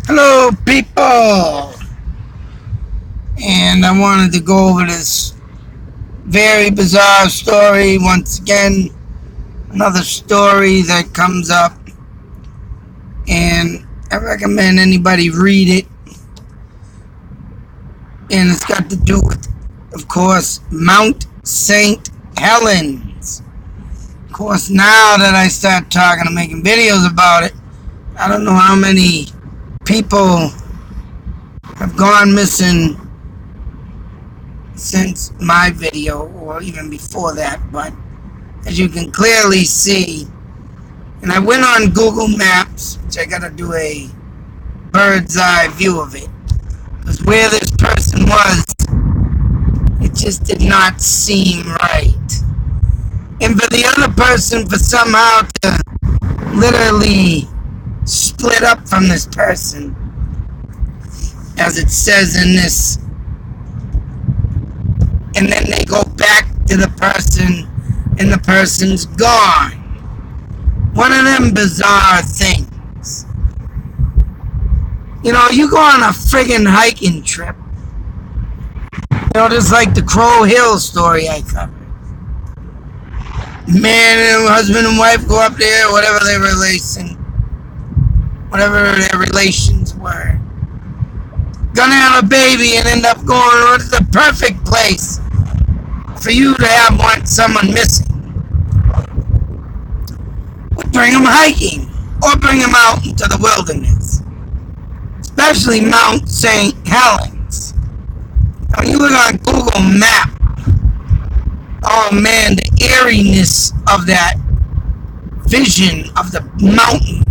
Hello, people! And I wanted to go over this very bizarre story once again. Another story that comes up, and I recommend anybody read it. And it's got to do with, of course, Mount St. Hellens. Of course, now that I start talking and making videos about it, I don't know how many people have gone missing since my video, or even before that, but as you can clearly see, and I went on Google Maps, which I gotta do a bird's eye view of it, because where this person was, it just did not seem right. And for the other person, for somehow to literally split up from this person, as it says in this, and then they go back to the person and the person's gone. One of them bizarre things. You know, you go on a friggin' hiking trip, you know, just like the Crow Hill story I covered. Man and husband and wife go up there, whatever their relations were. Gonna have a baby and end up going to the perfect place for you to have someone missing. Would bring them hiking or bring them out into the wilderness, especially Mount St. Helens. When you look on Google Maps, oh man, the eeriness of that vision of the mountain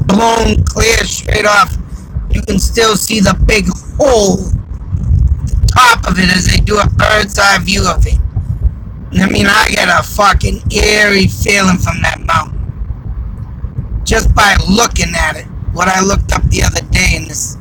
blown clear straight off. You can still see the big hole at the top of it as they do a bird's eye view of it. I mean, I get a fucking eerie feeling from that mountain just by looking at it. What I looked up the other day in this,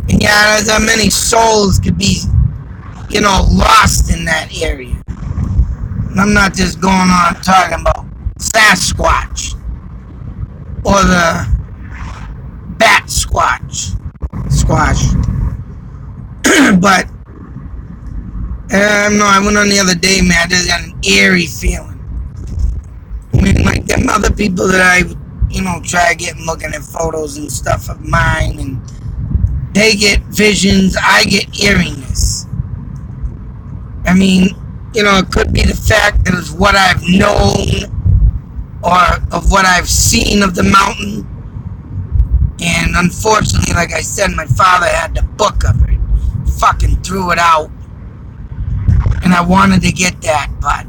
and yeah, there's how many souls could be, you know, lost in that area. And I'm not just going on talking about Sasquatch or the bat squash, but no, I went on the other day, man. I just got an eerie feeling. I mean, like them other people that I, you know, try getting looking at photos and stuff of mine, and they get visions, I get eeriness. I mean, you know, it could be the fact that it's what I've known or of what I've seen of the mountain. And unfortunately, like I said, my father had the book of it. Fucking threw it out. And I wanted to get that, but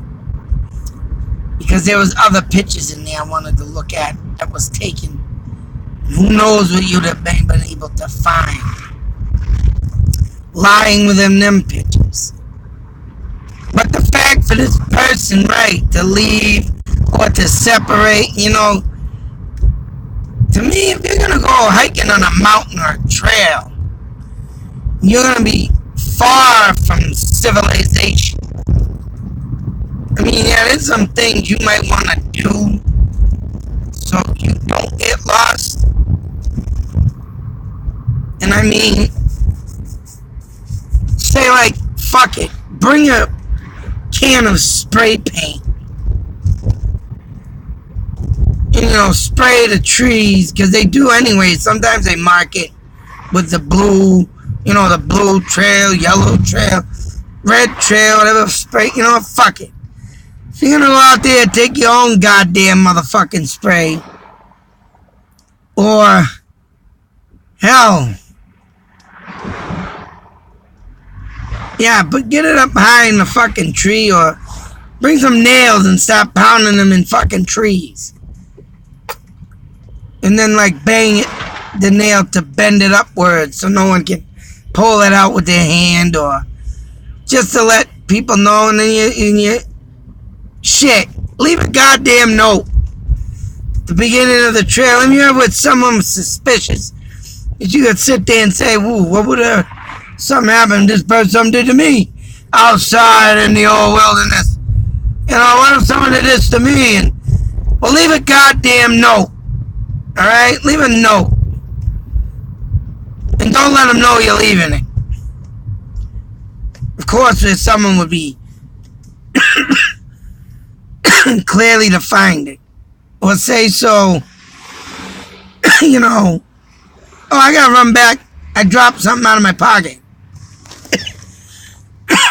because there was other pictures in there I wanted to look at that was taken. Who knows what you'd have been able to find lying within them pictures. But the fact for this person, right, to leave or to separate, you know, to me, if you're going to go hiking on a mountain or a trail, you're going to be far from civilization. I mean, yeah, there's some things you might want to do so you don't get lost. And I mean, say like, fuck it, bring a can of spray paint. You know, spray the trees, because they do anyway. Sometimes they mark it with the blue, you know, the blue trail, yellow trail, red trail, whatever, spray, you know, fuck it. If you're gonna go out there, take your own goddamn motherfucking spray. Or, hell, yeah, but get it up high in the fucking tree, or bring some nails and stop pounding them in fucking trees. And then like bang the nail to bend it upwards so no one can pull it out with their hand, or just to let people know. And then you shit, leave a goddamn note at the beginning of the trail. If you're with someone suspicious, that you could sit there and say, woo, what would something happen, this person something did to me outside in the old wilderness? You know, what if someone did this to me? And well, leave a goddamn note. Alright? Leave a note. And don't let them know you're leaving it. Of course, if someone would be clearly defined it. Or say so, oh, I gotta run back. I dropped something out of my pocket.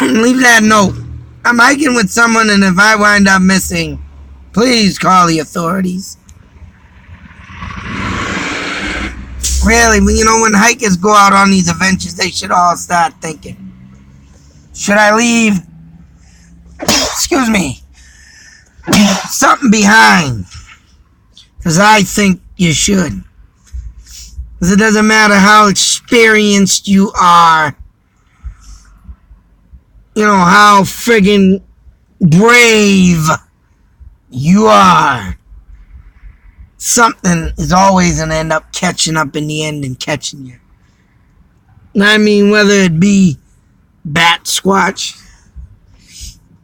Leave that note. I'm hiking with someone, and if I wind up missing, please call the authorities. Really, when hikers go out on these adventures, they should all start thinking, should I leave, excuse me, something behind? Because I think you should. Because it doesn't matter how experienced you are, how friggin' brave you are. Something is always going to end up catching up in the end and catching you. I mean, whether it be Bat Squatch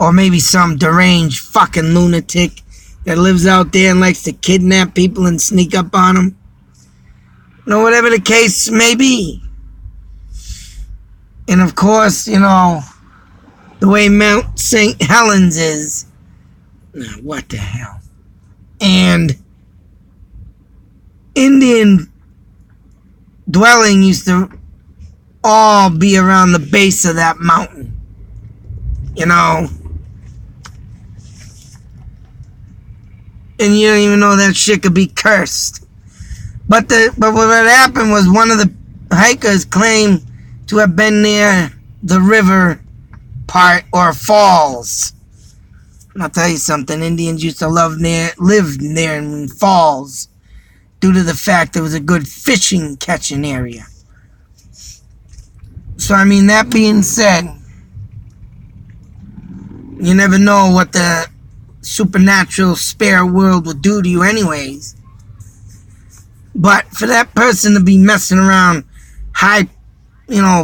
or maybe some deranged fucking lunatic that lives out there and likes to kidnap people and sneak up on them. Whatever the case may be. And of course, the way Mount St. Hellens is. What the hell? And Indian dwelling used to all be around the base of that mountain. And you don't even know that shit could be cursed. But what happened was one of the hikers claimed to have been near the river part or falls. And I'll tell you something, Indians used to live near in falls due to the fact there was a good fishing catching area. So that being said, you never know what the supernatural spirit world will do to you anyways. But for that person to be messing around high,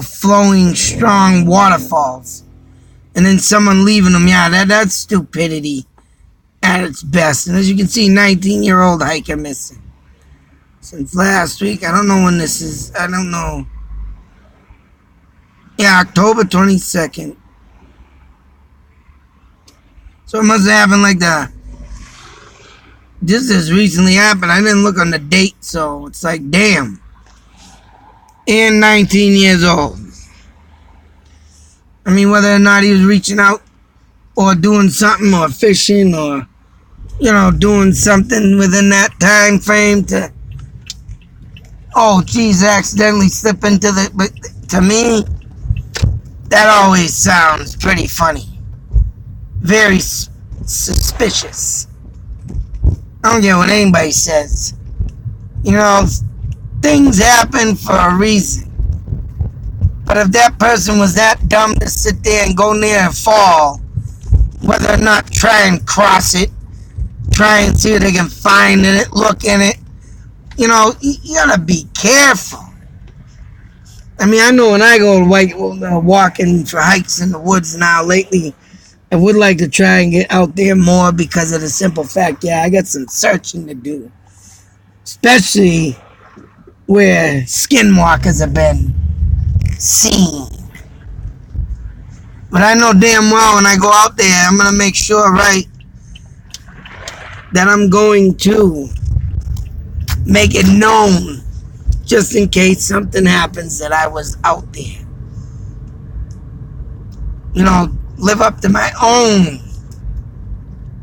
flowing, strong waterfalls, and then someone leaving them, that's stupidity at its best. And as you can see, 19-year-old hiker missing since last week. I don't know when this is. I don't know. Yeah, October 22nd. So it must have happened this has recently happened. I didn't look on the date, so it's like, damn. And 19 years old. Whether or not he was reaching out or doing something or fishing or, doing something within that time frame to, accidentally slip into but to me, that always sounds pretty funny. Very suspicious. I don't care what anybody says. Things happen for a reason. But if that person was that dumb to sit there and go near and fall, whether or not try and cross it, try and see what they can find in it, look in it, you gotta be careful. I know when I go walking for hikes in the woods now lately, I would like to try and get out there more because of the simple fact, I got some searching to do. Especially where skinwalkers have been seen. But I know damn well when I go out there, I'm going to make sure, that I'm going to make it known just in case something happens that I was out there. Live up to my own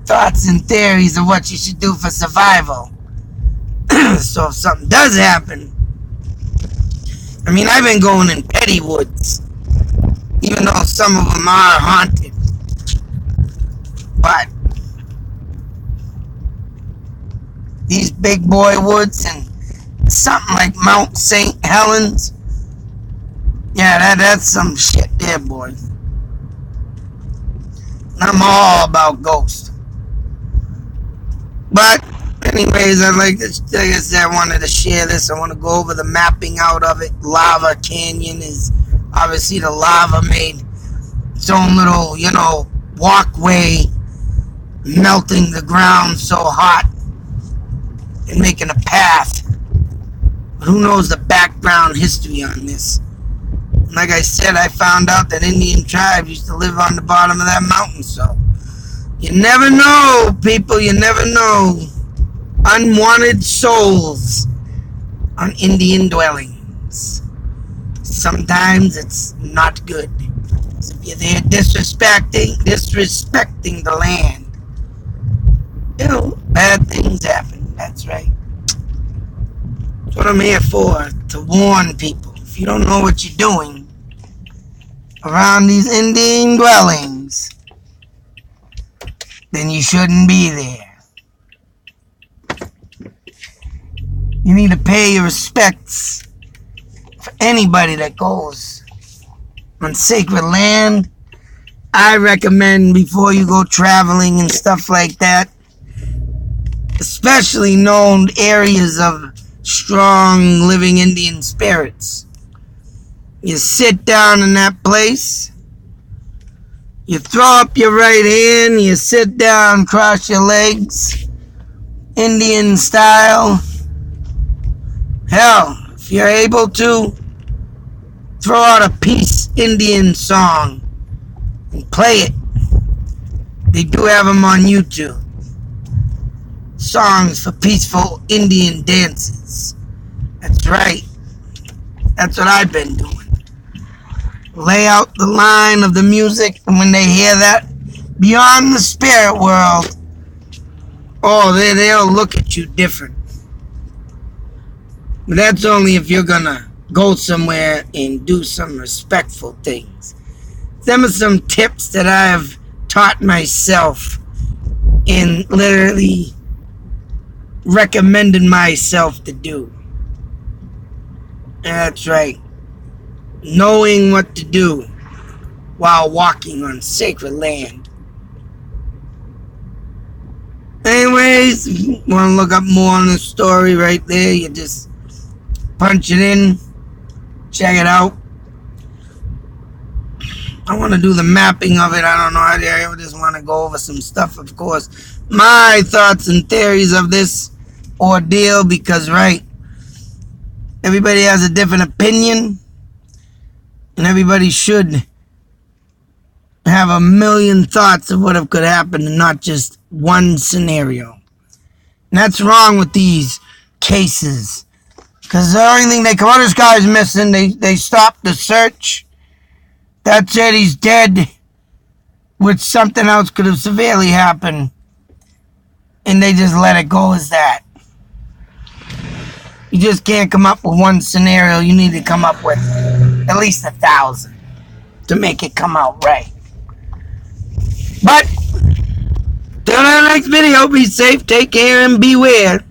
thoughts and theories of what you should do for survival. So if something does happen, I've been going in petty woods, even though some of them are haunted. But these big boy woods and something like Mount St. Hellens, that's some shit there, boys. I'm all about ghosts. But anyways, like I said, I wanted to share this. I want to go over the mapping out of it. Lava Canyon is obviously the lava made its own little, walkway, melting the ground so hot and making a path But who knows the background history on this? Like I said, I found out that Indian tribes used to live on the bottom of that mountain, so you never know, people, you never know. Unwanted souls on Indian dwellings. Sometimes it's not good. So if you're there disrespecting the land, bad things happen. That's right. That's what I'm here for, to warn people. If you don't know what you're doing around these Indian dwellings, then you shouldn't be there. You need to pay your respects for anybody that goes on sacred land. I recommend before you go traveling and stuff like that, especially known areas of strong living Indian spirits, you sit down in that place, you throw up your right hand, you sit down, cross your legs, Indian style. Hell, if you're able to, throw out a peace Indian song and play it. They do have them on YouTube. Songs for peaceful Indian dances. That's right. That's what I've been doing. Lay out the line of the music, and when they hear that, beyond the spirit world, they'll look at you different. But that's only if you're gonna go somewhere and do some respectful things. Them are some tips that I have taught myself and literally recommended myself to do. That's right. Knowing what to do while walking on sacred land. Anyways, if you want to look up more on the story right there, you just punch it in, check it out. I want to do the mapping of it. I don't know. I just want to go over some stuff, of course. My thoughts and theories of this ordeal, because, right, everybody has a different opinion, and everybody should have a million thoughts of what could happen and not just one scenario. And that's wrong with these cases. Because the only thing they come, this guy's missing, they stopped the search. That's it, he's dead. Which something else could have severely happened. And they just let it go as that. You just can't come up with one scenario. You need to come up with at least 1,000 to make it come out right. But till our next video, be safe, take care, and beware.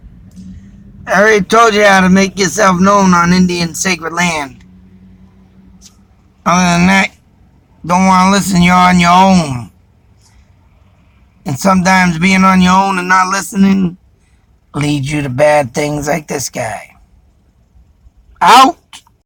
I already told you how to make yourself known on Indian sacred land. Other than that, don't want to listen, you're on your own. And sometimes being on your own and not listening leads you to bad things like this guy. Out!